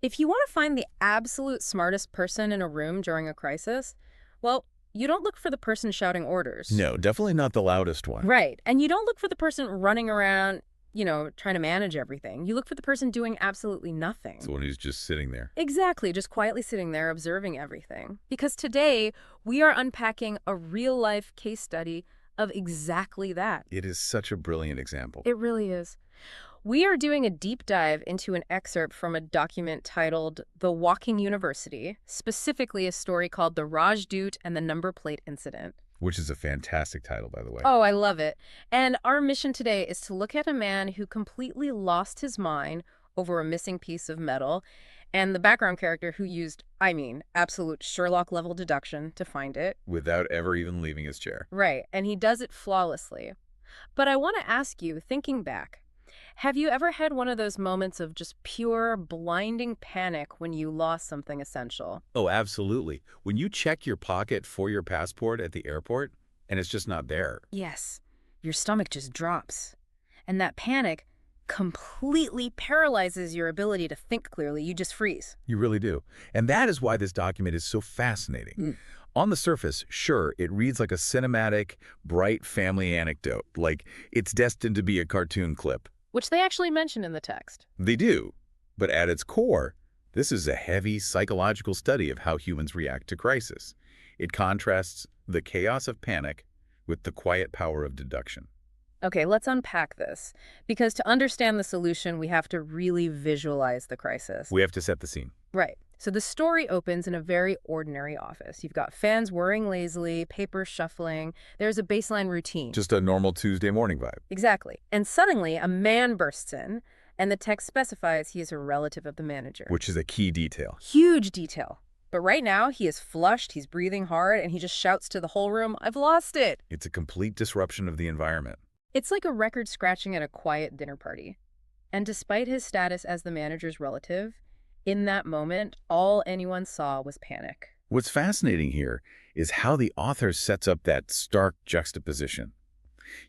If you want to find the absolute smartest person in a room during a crisis, well, you don't look for the person shouting orders. No, definitely not the loudest one. Right. And you don't look for the person running around, trying to manage everything. You look for the person doing absolutely nothing. It's the one who's just sitting there. Exactly, just quietly sitting there observing everything. Because today, we are unpacking a real-life case study of exactly that. It is such a brilliant example. It really is. We are doing a deep dive into an excerpt from a document titled The Walking University, specifically a story called The Rajdoot and the Number Plate Incident. Which is a fantastic title, by the way. Oh, I love it. And our mission today is to look at a man who completely lost his mind over a missing piece of metal, and the background character who used, absolute Sherlock-level deduction to find it. Without ever even leaving his chair. Right, and he does it flawlessly. But I want to ask you, thinking back, have you ever had one of those moments of just pure, blinding panic when you lost something essential? Oh, absolutely. When you check your pocket for your passport at the airport, and it's just not there. Yes, your stomach just drops. And that panic completely paralyzes your ability to think clearly. You just freeze. You really do. And that is why this document is so fascinating. On the surface, sure, it reads like a cinematic, bright family anecdote, like it's destined to be a cartoon clip. Which they actually mention in the text. They do. But at its core, this is a heavy psychological study of how humans react to crisis. It contrasts the chaos of panic with the quiet power of deduction. Okay, let's unpack this. Because to understand the solution, we have to really visualize the crisis. We have to set the scene. Right. So the story opens in a very ordinary office. You've got fans whirring lazily, papers shuffling. There's a baseline routine. Just a normal Tuesday morning vibe. Exactly. And suddenly, a man bursts in, and the text specifies he is a relative of the manager. Which is a key detail. Huge detail. But right now, he is flushed, he's breathing hard, and he just shouts to the whole room, "I've lost it!" It's a complete disruption of the environment. It's like a record scratching at a quiet dinner party. And despite his status as the manager's relative, in that moment, all anyone saw was panic. What's fascinating here is how the author sets up that stark juxtaposition.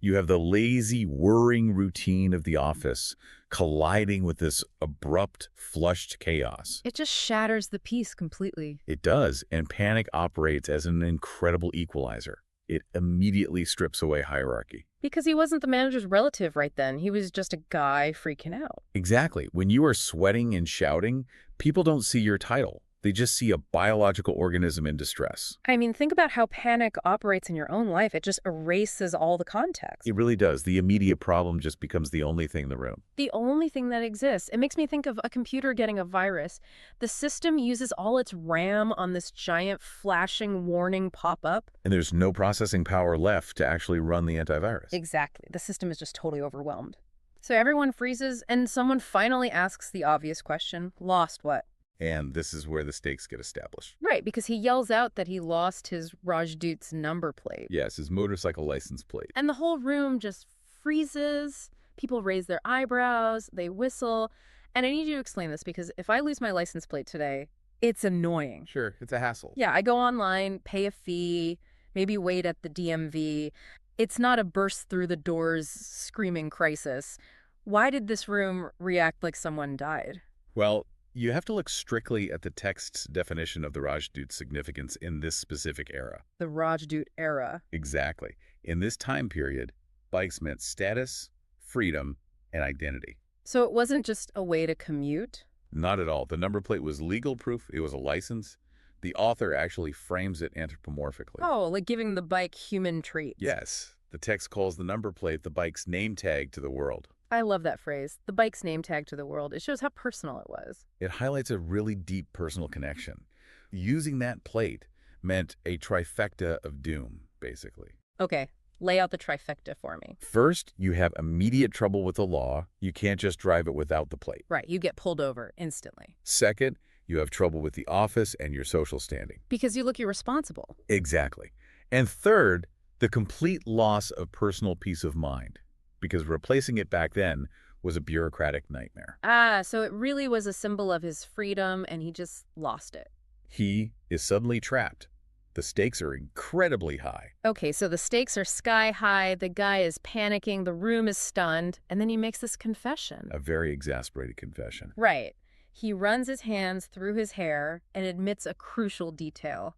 You have the lazy, whirring routine of the office colliding with this abrupt, flushed chaos. It just shatters the peace completely. It does, and panic operates as an incredible equalizer. It immediately strips away hierarchy. Because he wasn't the manager's relative right then. He was just a guy freaking out. Exactly. When you are sweating and shouting, people don't see your title. They just see a biological organism in distress. Think about how panic operates in your own life. It just erases all the context. It really does. The immediate problem just becomes the only thing in the room. The only thing that exists. It makes me think of a computer getting a virus. The system uses all its RAM on this giant flashing warning pop-up. And there's no processing power left to actually run the antivirus. Exactly. The system is just totally overwhelmed. So everyone freezes, and someone finally asks the obvious question, lost what? And this is where the stakes get established. Right, because he yells out that he lost his Rajdoot's number plate. Yes, his motorcycle license plate. And the whole room just freezes. People raise their eyebrows, they whistle. And I need you to explain this, because if I lose my license plate today, it's annoying. Sure, it's a hassle. Yeah, I go online, pay a fee, maybe wait at the DMV. It's not a burst through the doors screaming crisis. Why did this room react like someone died? Well, you have to look strictly at the text's definition of the Rajdoot's significance in this specific era. The Rajdoot era. Exactly. In this time period, bikes meant status, freedom, and identity. So it wasn't just a way to commute? Not at all. The number plate was legal proof. It was a license. The author actually frames it anthropomorphically. Oh, like giving the bike human traits. Yes. The text calls the number plate the bike's name tag to the world. I love that phrase, the bike's name tag to the world. It shows how personal it was. It highlights a really deep personal connection. Using that plate meant a trifecta of doom, basically. Okay, lay out the trifecta for me. First, you have immediate trouble with the law. You can't just drive it without the plate. Right, you get pulled over instantly. Second, you have trouble with the office and your social standing. Because you look irresponsible. Exactly. And third, the complete loss of personal peace of mind. Because replacing it back then was a bureaucratic nightmare. Ah, so it really was a symbol of his freedom, and he just lost it. He is suddenly trapped. The stakes are incredibly high. Okay, so the stakes are sky high, the guy is panicking, the room is stunned, and then he makes this confession. A very exasperated confession. Right. He runs his hands through his hair and admits a crucial detail.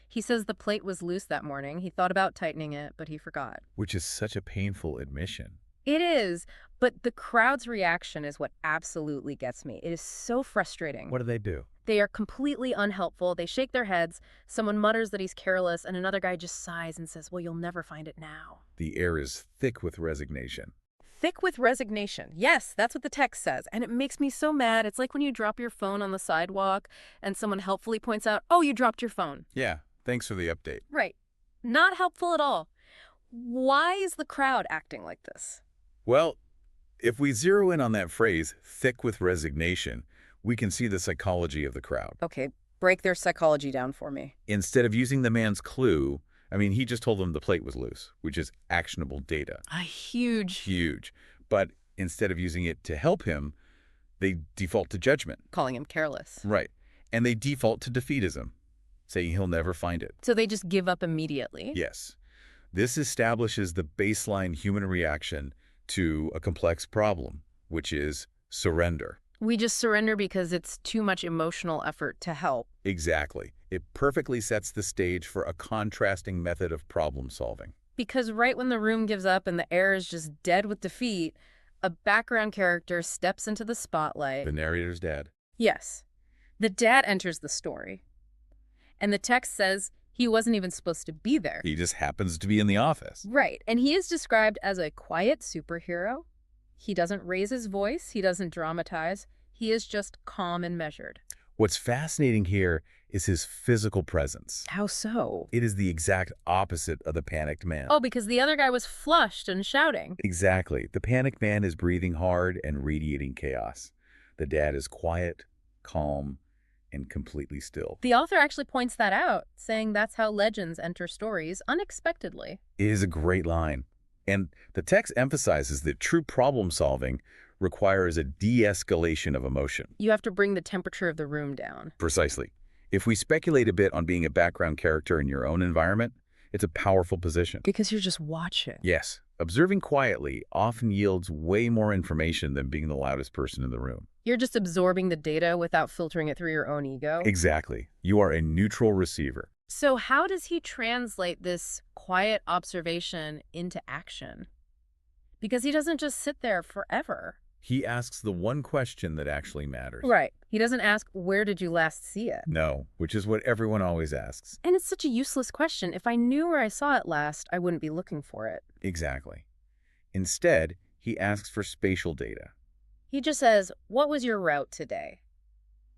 He says the plate was loose that morning. He thought about tightening it, but he forgot. Which is such a painful admission. It is, but the crowd's reaction is what absolutely gets me. It is so frustrating. What do they do? They are completely unhelpful. They shake their heads. Someone mutters that he's careless, and another guy just sighs and says, well, you'll never find it now. The air is thick with resignation. Thick with resignation. Yes, that's what the text says. And it makes me so mad. It's like when you drop your phone on the sidewalk and someone helpfully points out, oh, you dropped your phone. Yeah, thanks for the update. Right. Not helpful at all. Why is the crowd acting like this? Well, if we zero in on that phrase, thick with resignation, we can see the psychology of the crowd. Okay, break their psychology down for me. Instead of using the man's clue, he just told them the plate was loose, which is actionable data. Huge. But instead of using it to help him, they default to judgment. Calling him careless. Right. And they default to defeatism, saying he'll never find it. So they just give up immediately? Yes. This establishes the baseline human reaction to a complex problem, which is surrender. We just surrender because it's too much emotional effort to help. Exactly. It perfectly sets the stage for a contrasting method of problem solving. Because right when the room gives up and the air is just dead with defeat, a background character steps into the spotlight. The narrator's dad. Yes. The dad enters the story. And the text says he wasn't even supposed to be there. He just happens to be in the office. Right. And he is described as a quiet superhero. He doesn't raise his voice. He doesn't dramatize. He is just calm and measured. What's fascinating here is his physical presence. How so? It is the exact opposite of the panicked man. Oh, because the other guy was flushed and shouting. Exactly. The panicked man is breathing hard and radiating chaos. The dad is quiet, calm, and completely still. The author actually points that out, saying that's how legends enter stories unexpectedly. It is a great line. And the text emphasizes that true problem solving requires a de-escalation of emotion. You have to bring the temperature of the room down. Precisely. If we speculate a bit on being a background character in your own environment, it's a powerful position. Because you're just watching. Yes. Observing quietly often yields way more information than being the loudest person in the room. You're just absorbing the data without filtering it through your own ego. Exactly. You are a neutral receiver. So how does he translate this quiet observation into action? Because he doesn't just sit there forever. He asks the one question that actually matters. Right. He doesn't ask, where did you last see it? No, which is what everyone always asks. And it's such a useless question. If I knew where I saw it last, I wouldn't be looking for it. Exactly. Instead, he asks for spatial data. He just says, what was your route today?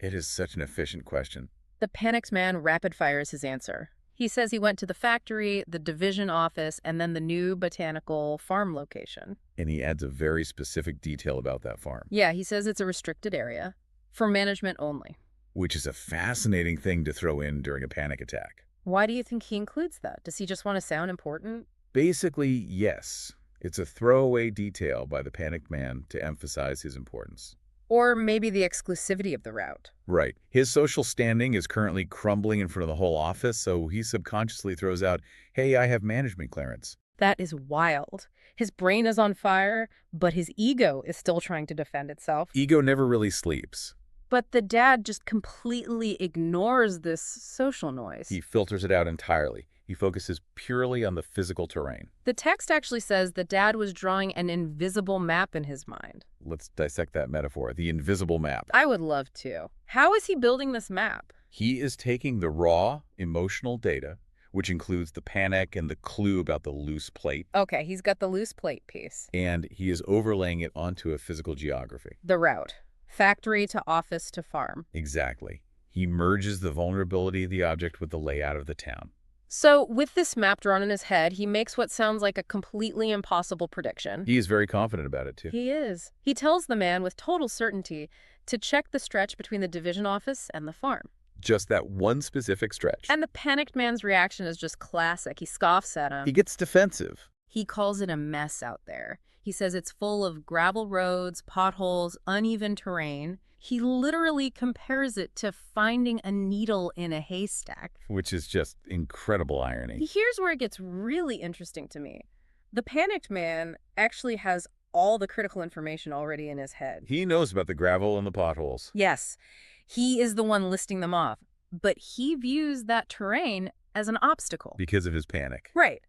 It is such an efficient question. The panicked man rapid fires his answer. He says he went to the factory, the division office, and then the new botanical farm location. And he adds a very specific detail about that farm. Yeah, he says it's a restricted area for management only. Which is a fascinating thing to throw in during a panic attack. Why do you think he includes that? Does he just want to sound important? Basically, yes. It's a throwaway detail by the panicked man to emphasize his importance. Or maybe the exclusivity of the route. Right. His social standing is currently crumbling in front of the whole office, so he subconsciously throws out, hey, I have management clearance. That is wild. His brain is on fire, but his ego is still trying to defend itself. Ego never really sleeps. But the dad just completely ignores this social noise. He filters it out entirely. He focuses purely on the physical terrain. The text actually says the dad was drawing an invisible map in his mind. Let's dissect that metaphor, the invisible map. I would love to. How is he building this map? He is taking the raw, emotional data, which includes the panic and the clue about the loose plate. Okay, he's got the loose plate piece. And he is overlaying it onto a physical geography. The route. Factory to office to farm. Exactly. He merges the vulnerability of the object with the layout of the town. So, with this map drawn in his head, he makes what sounds like a completely impossible prediction. He is very confident about it, too. He is. He tells the man with total certainty to check the stretch between the division office and the farm. Just that one specific stretch. And the panicked man's reaction is just classic. He scoffs at him. He gets defensive. He calls it a mess out there. He says it's full of gravel roads, potholes, uneven terrain. He literally compares it to finding a needle in a haystack. Which is just incredible irony. Here's where it gets really interesting to me. The panicked man actually has all the critical information already in his head. He knows about the gravel and the potholes. Yes, he is the one listing them off, but he views that terrain as an obstacle. Because of his panic. Right.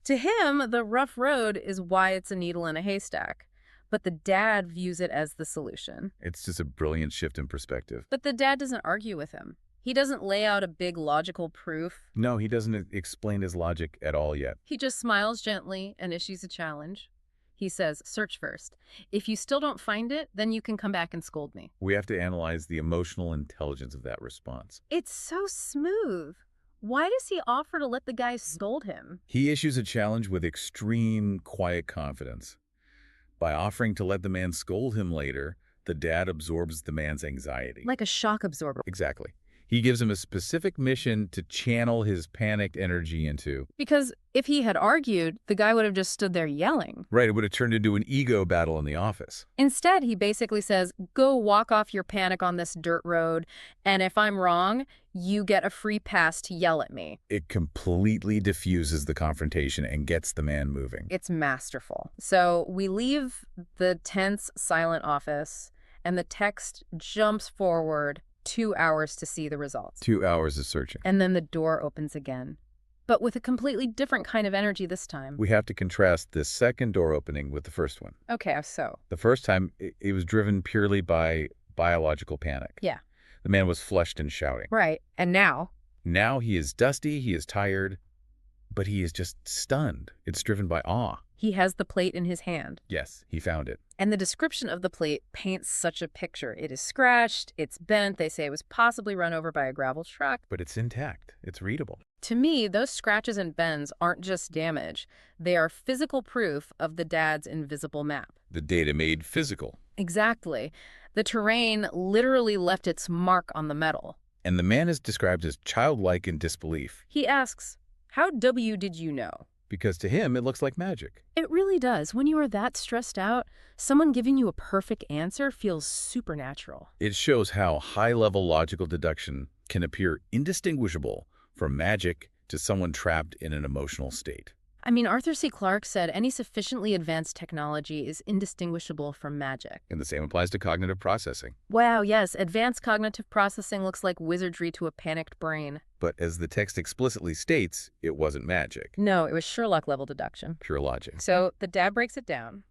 To him, the rough road is why it's a needle in a haystack. But the dad views it as the solution. It's just a brilliant shift in perspective. But the dad doesn't argue with him. He doesn't lay out a big logical proof. No, he doesn't explain his logic at all yet. He just smiles gently and issues a challenge. He says, search first. If you still don't find it, then you can come back and scold me. We have to analyze the emotional intelligence of that response. It's so smooth. Why does he offer to let the guy scold him? He issues a challenge with extreme, quiet confidence. By offering to let the man scold him later, the dad absorbs the man's anxiety. Like a shock absorber. Exactly. He gives him a specific mission to channel his panicked energy into. Because if he had argued, the guy would have just stood there yelling. Right, it would have turned into an ego battle in the office. Instead, he basically says, go walk off your panic on this dirt road, and if I'm wrong, you get a free pass to yell at me. It completely diffuses the confrontation and gets the man moving. It's masterful. So we leave the tense, silent office, and the text jumps forward 2 hours to see the results. 2 hours of searching. And then the door opens again, but with a completely different kind of energy this time. We have to contrast this second door opening with the first one. Okay, so? The first time, it was driven purely by biological panic. Yeah. The man was flushed and shouting. Right, and now? Now he is dusty, he is tired, but he is just stunned. It's driven by awe. He has the plate in his hand. Yes, he found it. And the description of the plate paints such a picture. It is scratched, it's bent, they say it was possibly run over by a gravel truck. But it's intact. It's readable. To me, those scratches and bends aren't just damage. They are physical proof of the dad's invisible map. The data made physical. Exactly. The terrain literally left its mark on the metal. And the man is described as childlike in disbelief. He asks, how W did you know? Because to him, it looks like magic. It really does. When you are that stressed out, someone giving you a perfect answer feels supernatural. It shows how high-level logical deduction can appear indistinguishable from magic to someone trapped in an emotional state. I mean, Arthur C. Clarke said any sufficiently advanced technology is indistinguishable from magic. And the same applies to cognitive processing. Wow, yes, advanced cognitive processing looks like wizardry to a panicked brain. But as the text explicitly states, it wasn't magic. No, it was Sherlock-level deduction. Pure logic. So the dad breaks it down,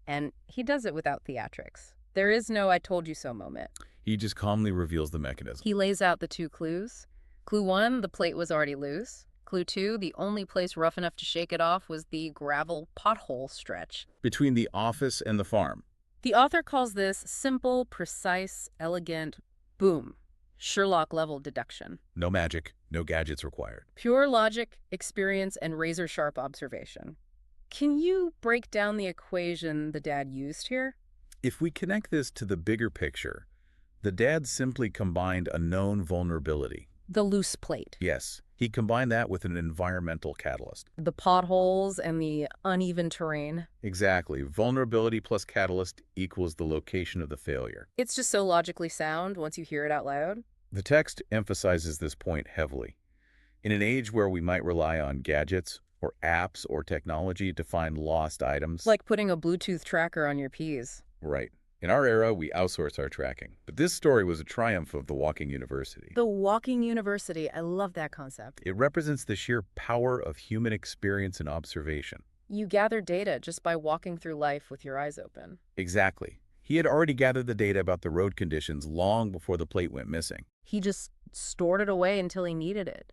and he does it without theatrics. There is no I told you so moment. He just calmly reveals the mechanism. He lays out the 2 clues. Clue 1, the plate was already loose. Clue 2, the only place rough enough to shake it off was the gravel pothole stretch. Between the office and the farm. The author calls this simple, precise, elegant, boom, Sherlock-level deduction. No magic, no gadgets required. Pure logic, experience, and razor-sharp observation. Can you break down the equation the dad used here? If we connect this to the bigger picture, the dad simply combined a known vulnerability. The loose plate. Yes, he combined that with an environmental catalyst. The potholes and the uneven terrain. Exactly. Vulnerability plus catalyst equals the location of the failure. It's just so logically sound once you hear it out loud. The text emphasizes this point heavily. In an age where we might rely on gadgets or apps or technology to find lost items. Like putting a Bluetooth tracker on your peas. Right. In our era, we outsource our tracking. But this story was a triumph of the walking university. The walking university. I love that concept. It represents the sheer power of human experience and observation. You gather data just by walking through life with your eyes open. Exactly. He had already gathered the data about the road conditions long before the plate went missing. He just stored it away until he needed it.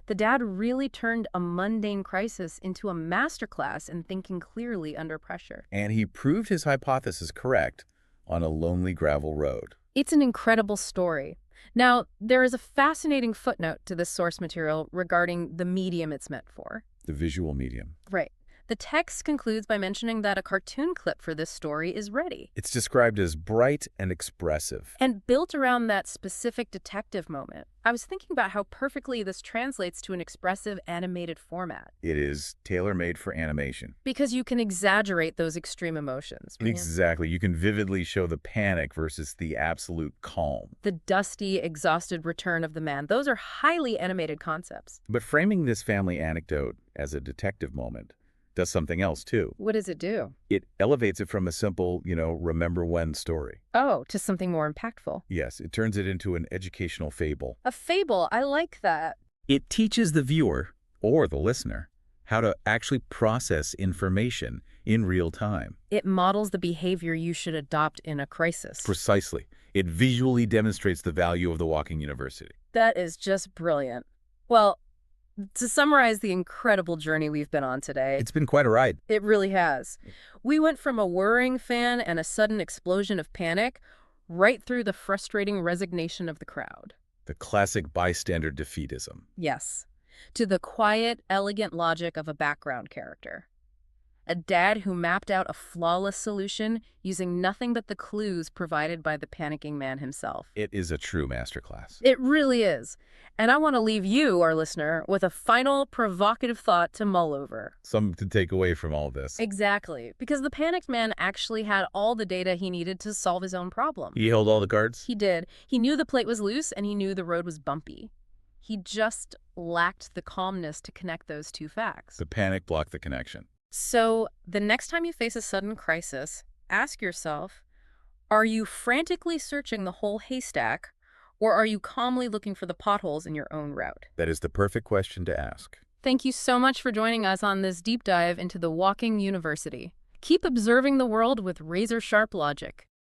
The dad really turned a mundane crisis into a masterclass in thinking clearly under pressure. And he proved his hypothesis correct on a lonely gravel road. It's an incredible story. Now, there is a fascinating footnote to this source material regarding the medium it's meant for. The visual medium. Right. The text concludes by mentioning that a cartoon clip for this story is ready. It's described as bright and expressive. And built around that specific detective moment. I was thinking about how perfectly this translates to an expressive animated format. It is tailor-made for animation. Because you can exaggerate those extreme emotions. Exactly. You can vividly show the panic versus the absolute calm. The dusty, exhausted return of the man. Those are highly animated concepts. But framing this family anecdote as a detective moment does something else, too. What does it do? It elevates it from a simple, remember when story. Oh, to something more impactful. Yes, it turns it into an educational fable. A fable. I like that. It teaches the viewer, or the listener, how to actually process information in real time. It models the behavior you should adopt in a crisis. Precisely. It visually demonstrates the value of the walking university. That is just brilliant. Well, to summarize the incredible journey we've been on today, It's been quite a ride. it really has. We went from a whirring fan and a sudden explosion of panic right through the frustrating resignation of the crowd. The classic bystander defeatism. Yes, to the quiet, elegant logic of a background character. A dad who mapped out a flawless solution using nothing but the clues provided by the panicking man himself. It is a true masterclass. It really is. And I want to leave you, our listener, with a final provocative thought to mull over. Something to take away from all this. Exactly, because the panicked man actually had all the data he needed to solve his own problem. He held all the cards? He did. He knew the plate was loose and he knew the road was bumpy. He just lacked the calmness to connect those two facts. The panic blocked the connection. So the next time you face a sudden crisis, ask yourself, are you frantically searching the whole haystack, or are you calmly looking for the potholes in your own route? That is the perfect question to ask. Thank you so much for joining us on this deep dive into the walking university. Keep observing the world with razor-sharp logic.